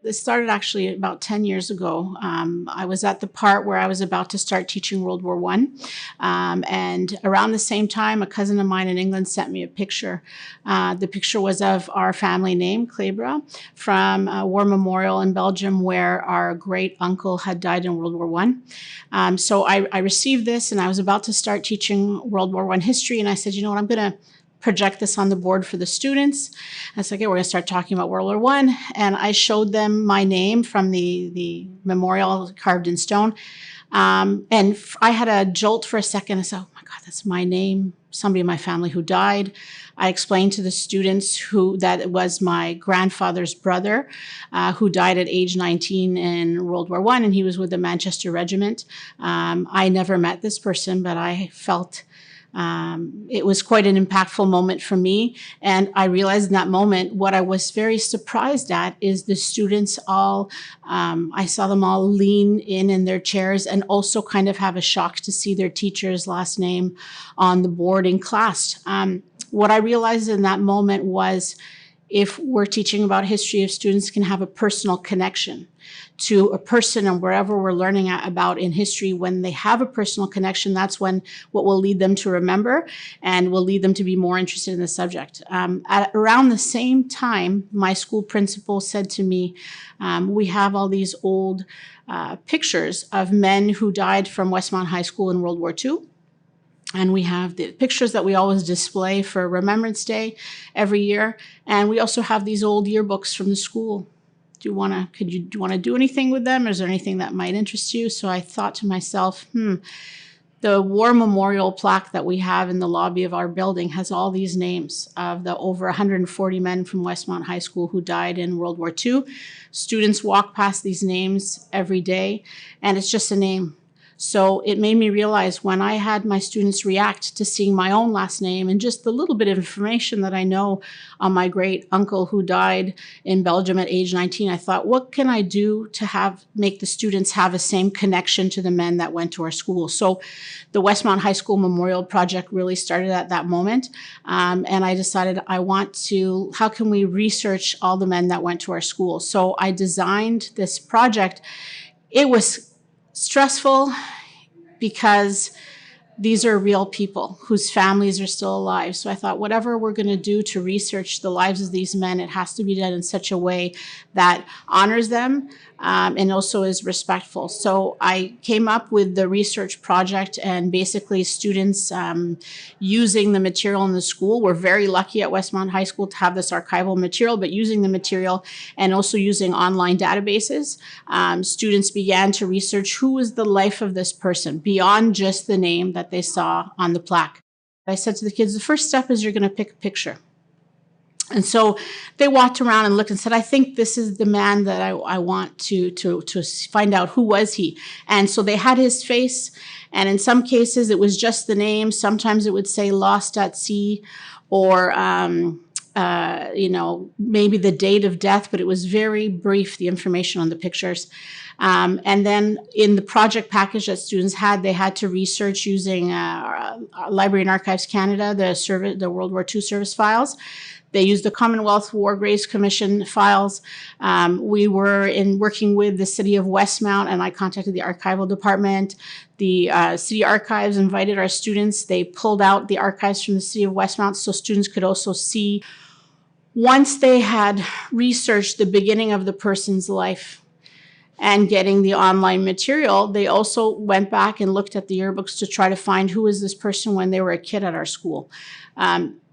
This started actually about 10 years ago. I was at the part where I was about to start teaching World War One, and around the same time, a cousin of mine in England sent me a picture. The picture was of our family name, Clabrough, from a war memorial in Belgium where our great uncle had died in World War One. So I received this, and I was about to start teaching World War One history, and I said, you know what, I'm going to project this on the board for the students. I said, okay, we're going to start talking about World War One. And I showed them my name from the memorial carved in stone. And I had a jolt for a second. I said, oh my God, that's my name. Somebody in my family who died. I explained to the students that it was my grandfather's brother who died at age 19 in World War One, and he was with the Manchester Regiment. I never met this person, but I felt it was quite an impactful moment for me. And I realized in that moment, what I was very surprised at is the students all, I saw them all lean in their chairs and also kind of have a shock to see their teacher's last name on the board in class. What I realized in that moment was, if we're teaching about history, if students can have a personal connection to a person and wherever we're learning about in history, when they have a personal connection, that's when what will lead them to remember and will lead them to be more interested in the subject. At around the same time, my school principal said to me, we have all these old pictures of men who died from Westmount High School in World War II. And we have the pictures that we always display for Remembrance Day every year. And we also have these old yearbooks from the school. Do you want to do anything with them? Is there anything that might interest you? So I thought to myself, the war memorial plaque that we have in the lobby of our building has all these names of the over 140 men from Westmount High School who died in World War II. Students walk past these names every day, and it's just a name. So it made me realize, when I had my students react to seeing my own last name and just the little bit of information that I know on my great uncle who died in Belgium at age 19, I thought, what can I do to make the students have the same connection to the men that went to our school? So the Westmount High School Memorial Project really started at that moment. And I decided, how can we research all the men that went to our school? So I designed this project. It was stressful because these are real people whose families are still alive. So I thought, whatever we're going to do to research the lives of these men, it has to be done in such a way that honors them and also is respectful. So I came up with the research project, and basically students using the material in the school. We're very lucky at Westmount High School to have this archival material, but using the material and also using online databases, students began to research who was the life of this person beyond just the name that they saw on the plaque. I said to the kids, the first step is you're going to pick a picture. And so they walked around and looked and said, I think this is the man that I want to find out, who was he? And so they had his face, and in some cases it was just the name. Sometimes it would say lost at sea, or maybe the date of death, but it was very brief, the information on the pictures. And then in the project package that students had, they had to research using Library and Archives Canada, the World War II service files. They used the Commonwealth War Graves Commission files. We were working with the city of Westmount, and I contacted the archival department. The city archives invited our students. They pulled out the archives from the city of Westmount so students could also see, once they had researched the beginning of the person's life and getting the online material, they also went back and looked at the yearbooks to try to find who was this person when they were a kid at our school.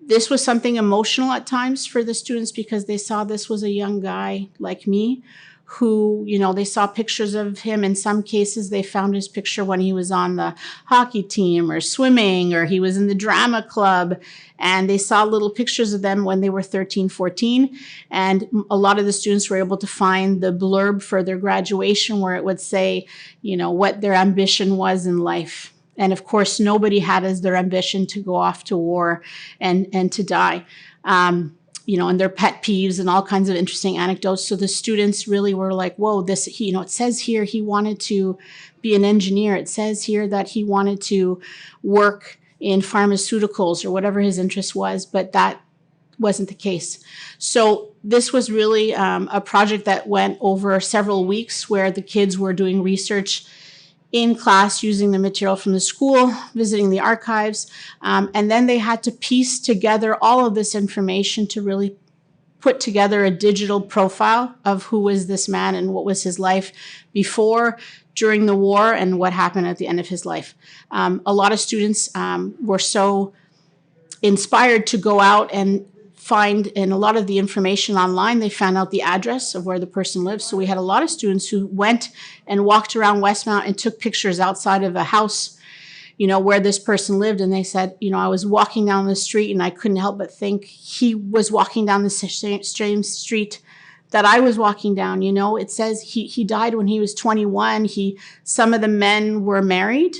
This was something emotional at times for the students, because they saw this was a young guy like me who, they saw pictures of him. In some cases, they found his picture when he was on the hockey team or swimming, or he was in the drama club. And they saw little pictures of them when they were 13, 14. And a lot of the students were able to find the blurb for their graduation where it would say, what their ambition was in life. And of course, nobody had as their ambition to go off to war and to die. And their pet peeves and all kinds of interesting anecdotes. So the students really were like, whoa, it says here he wanted to be an engineer. It says here that he wanted to work in pharmaceuticals or whatever his interest was, but that wasn't the case. So this was really a project that went over several weeks where the kids were doing research in class using the material from the school, visiting the archives, and then they had to piece together all of this information to really put together a digital profile of who was this man and what was his life before, during the war, and what happened at the end of his life. A lot of students were so inspired to go out and find, in a lot of the information online, they found out the address of where the person lives. So we had a lot of students who went and walked around Westmount and took pictures outside of a house, you know, where this person lived. And they said, you know, I was walking down the street and I couldn't help but think he was walking down the same street that I was walking down. You know, it says he died when he was 21. Some of the men were married.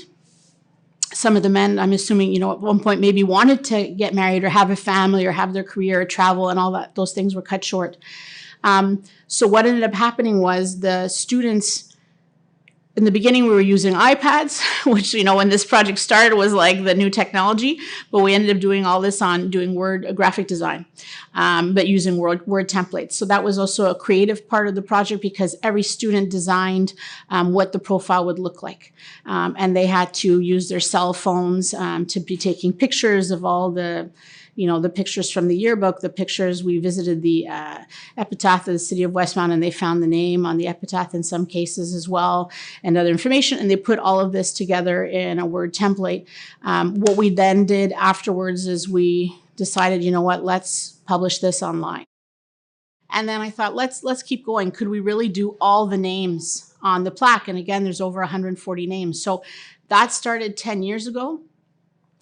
Some of the men, I'm assuming, you know, at one point maybe wanted to get married or have a family or have their career or travel, and all that. Those things were cut short. So what ended up happening was the students, in the beginning, we were using iPads, which, you know, when this project started was like the new technology, but we ended up doing all this on doing graphic design, but using Word templates. So that was also a creative part of the project, because every student designed what the profile would look like. And they had to use their cell phones to be taking pictures of all the, you know, the pictures from the yearbook, the pictures. We visited the epitaph of the city of Westmount, and they found the name on the epitaph in some cases as well, and other information. And they put all of this together in a Word template. What we then did afterwards is we decided, you know what, let's publish this online. And then I thought, let's keep going. Could we really do all the names on the plaque? And again, there's over 140 names. So that started 10 years ago.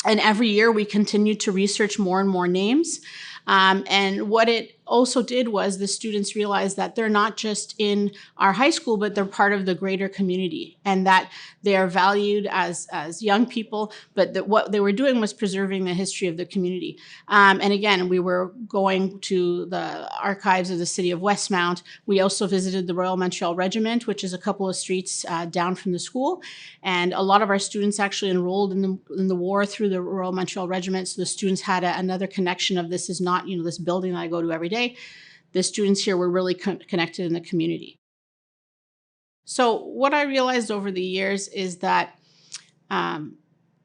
And every year we continued to research more and more names. And what it also did was the students realized that they're not just in our high school, but they're part of the greater community, and that they are valued as young people, but that what they were doing was preserving the history of the community. And again, we were going to the archives of the city of Westmount. We also visited the Royal Montreal Regiment, which is a couple of streets down from the school. And a lot of our students actually enrolled in the war through the Royal Montreal Regiment. So the students had another connection of, this is not, you know, this building that I go to every day. The students here were really connected in the community. So what I realized over the years is that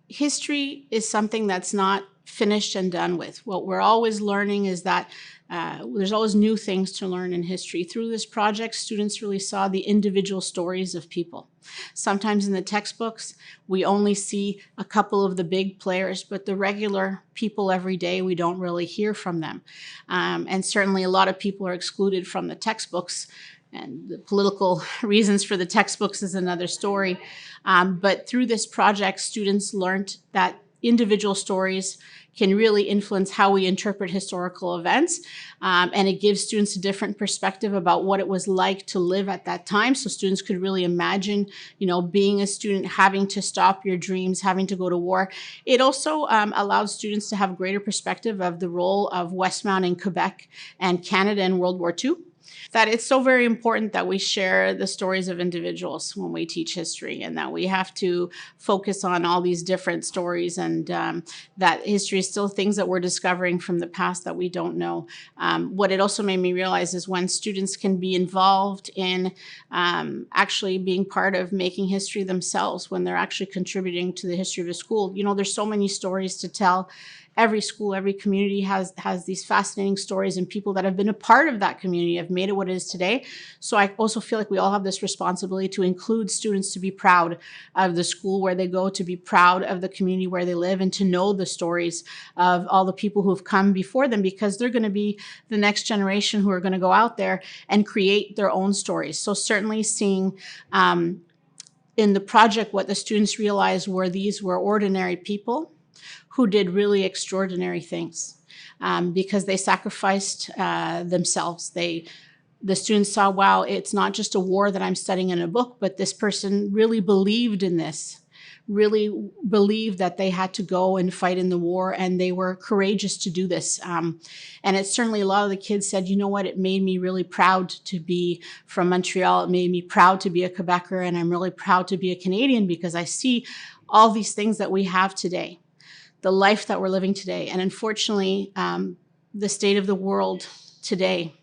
history is something that's not finished and done with. What we're always learning is that there's always new things to learn in history. Through this project, students really saw the individual stories of people. Sometimes in the textbooks, we only see a couple of the big players, but the regular people every day, we don't really hear from them. And certainly a lot of people are excluded from the textbooks, and the political reasons for the textbooks is another story. But through this project, students learned that individual stories can really influence how we interpret historical events. And it gives students a different perspective about what it was like to live at that time. So students could really imagine, you know, being a student, having to stop your dreams, having to go to war. It also allowed students to have greater perspective of the role of Westmount in Quebec and Canada in World War II. That it's so very important that we share the stories of individuals when we teach history, and that we have to focus on all these different stories, and that history is still things that we're discovering from the past that we don't know. What it also made me realize is when students can be involved in actually being part of making history themselves, when they're actually contributing to the history of a school. You know, there's so many stories to tell. Every school, every community has these fascinating stories, and people that have been a part of that community have made it what it is today. So I also feel like we all have this responsibility to include students, to be proud of the school where they go, to be proud of the community where they live, and to know the stories of all the people who have come before them, because they're going to be the next generation who are going to go out there and create their own stories. So certainly seeing in the project what the students realized were these were ordinary people who did really extraordinary things because they sacrificed themselves. The students saw, wow, it's not just a war that I'm studying in a book, but this person really believed in this, really believed that they had to go and fight in the war, and they were courageous to do this. And it's certainly, a lot of the kids said, you know what, it made me really proud to be from Montreal. It made me proud to be a Quebecer, and I'm really proud to be a Canadian, because I see all these things that we have today, the life that we're living today. And unfortunately, the state of the world today.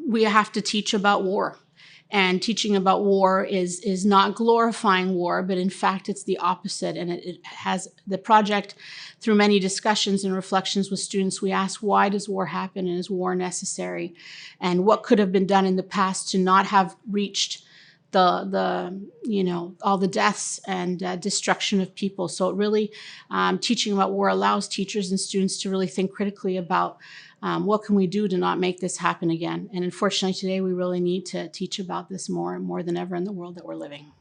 We have to teach about war. And teaching about war is not glorifying war, but in fact, it's the opposite. And it has the project, through many discussions and reflections with students, we ask, why does war happen and is war necessary? And what could have been done in the past to not have reached all the deaths and destruction of people. So it really, teaching about war allows teachers and students to really think critically about what can we do to not make this happen again. And unfortunately today we really need to teach about this more and more than ever in the world that we're living.